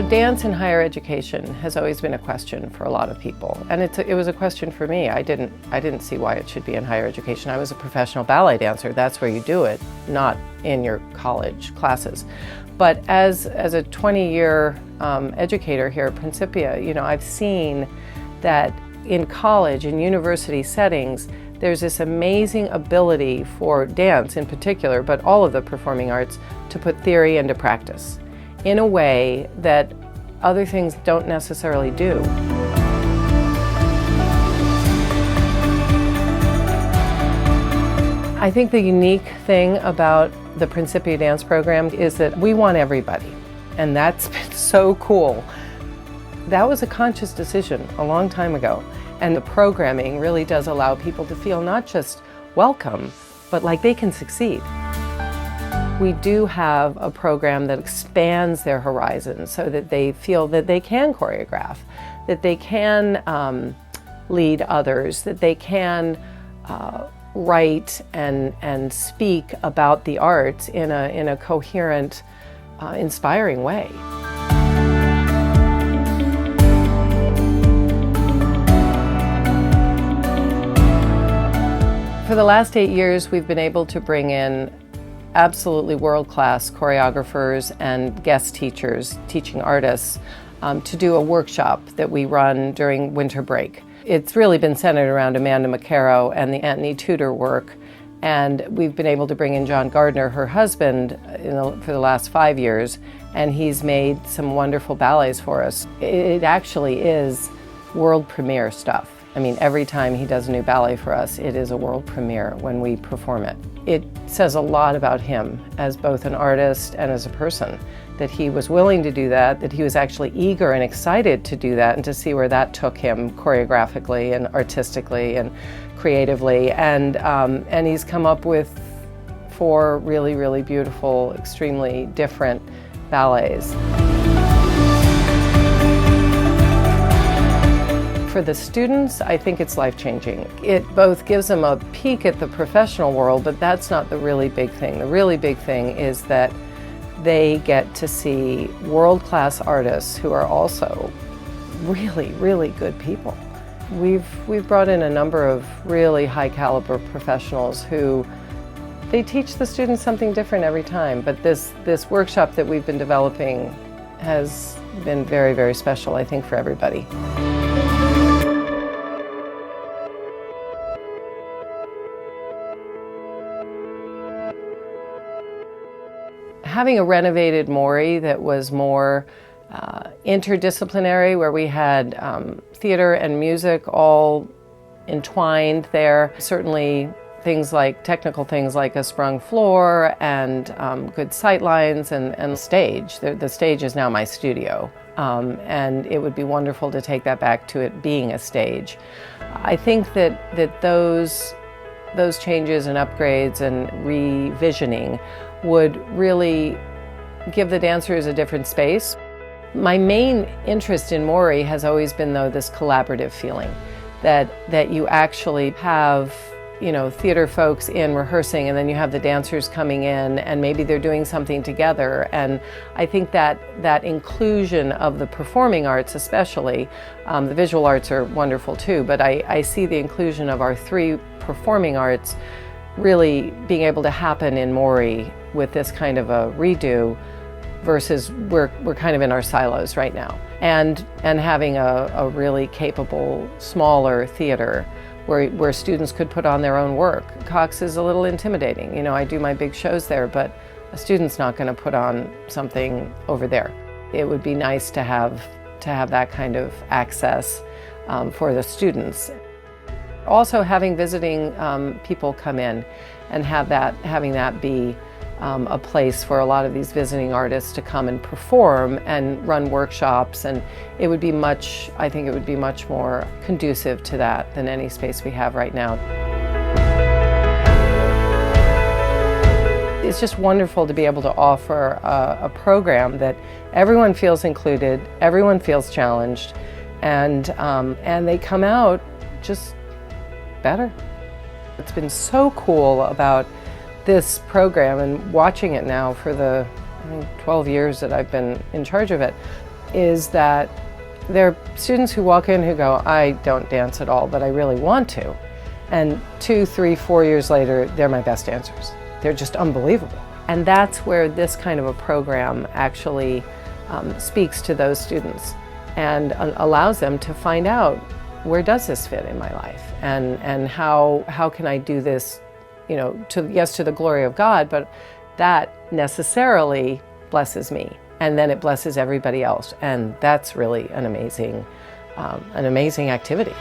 Dance in higher education has always been a question for a lot of people, and it was a question for me. I didn't see why it should be in higher education. I was a professional ballet dancer. That's where you do it, not in your college classes. But as a 20-year educator here at Principia, I've seen that in college and university settings, there's this amazing ability for dance in particular, but all of the performing arts, to put theory into practice in a way that other things don't necessarily do. I think the unique thing about the Principia dance program is that we want everybody, and that's been so cool. That was a conscious decision a long time ago, and the programming really does allow people to feel not just welcome, but like they can succeed. We do have a program that expands their horizons so that they feel that they can choreograph, that they can lead others, that they can write and speak about the arts in a coherent, inspiring way. For the last 8 years, we've been able to bring in absolutely world-class choreographers and guest teachers, teaching artists, to do a workshop that we run during winter break. It's really been centered around Amanda McCarrow and the Antony Tudor work, and we've been able to bring in John Gardner, her husband, for the last 5 years, and he's made some wonderful ballets for us. It actually is world premiere stuff. I mean, every time he does a new ballet for us, it is a world premiere when we perform it. It says a lot about him as both an artist and as a person, that he was willing to do that he was actually eager and excited to do that, and to see where that took him choreographically and artistically and creatively. And he's come up with 4 really, really beautiful, extremely different ballets. For the students, I think it's life-changing. It both gives them a peek at the professional world, but that's not the really big thing. The really big thing is that they get to see world-class artists who are also really, really good people. We've brought in a number of really high-caliber professionals who they teach the students something different every time, but this workshop that we've been developing has been very, very special, I think, for everybody. Having a renovated Morey that was more interdisciplinary, where we had theater and music all entwined there. Certainly technical things like a sprung floor and good sight lines and stage. The stage is now my studio, and it would be wonderful to take that back to it being a stage. I think that those changes and upgrades and revisioning would really give the dancers a different space. My main interest in Morey has always been, though, this collaborative feeling, that you actually have, theater folks in rehearsing, and then you have the dancers coming in, and maybe they're doing something together. And I think that inclusion of the performing arts, especially, the visual arts are wonderful too, but I see the inclusion of our 3 performing arts really being able to happen in Morey with this kind of a redo, versus we're kind of in our silos right now. And having a really capable, smaller theater where students could put on their own work. Cox is a little intimidating. I do my big shows there, but a student's not going to put on something over there. It would be nice to have that kind of access for the students. Also, having visiting people come in and having that be a place for a lot of these visiting artists to come and perform and run workshops, and I think it would be much more conducive to that than any space we have right now. It's just wonderful to be able to offer a program that everyone feels included, everyone feels challenged, and they come out just better. It's been so cool about this program and watching it now for the 12 years that I've been in charge of it. is that there are students who walk in who go, I don't dance at all, but I really want to. And 2, 3, 4 years later, they're my best dancers. They're just unbelievable. And that's where this kind of a program actually speaks to those students and allows them to find out, where does this fit in my life? And how can I do this, you know, to the glory of God, but that necessarily blesses me. And then it blesses everybody else. And that's really an amazing activity.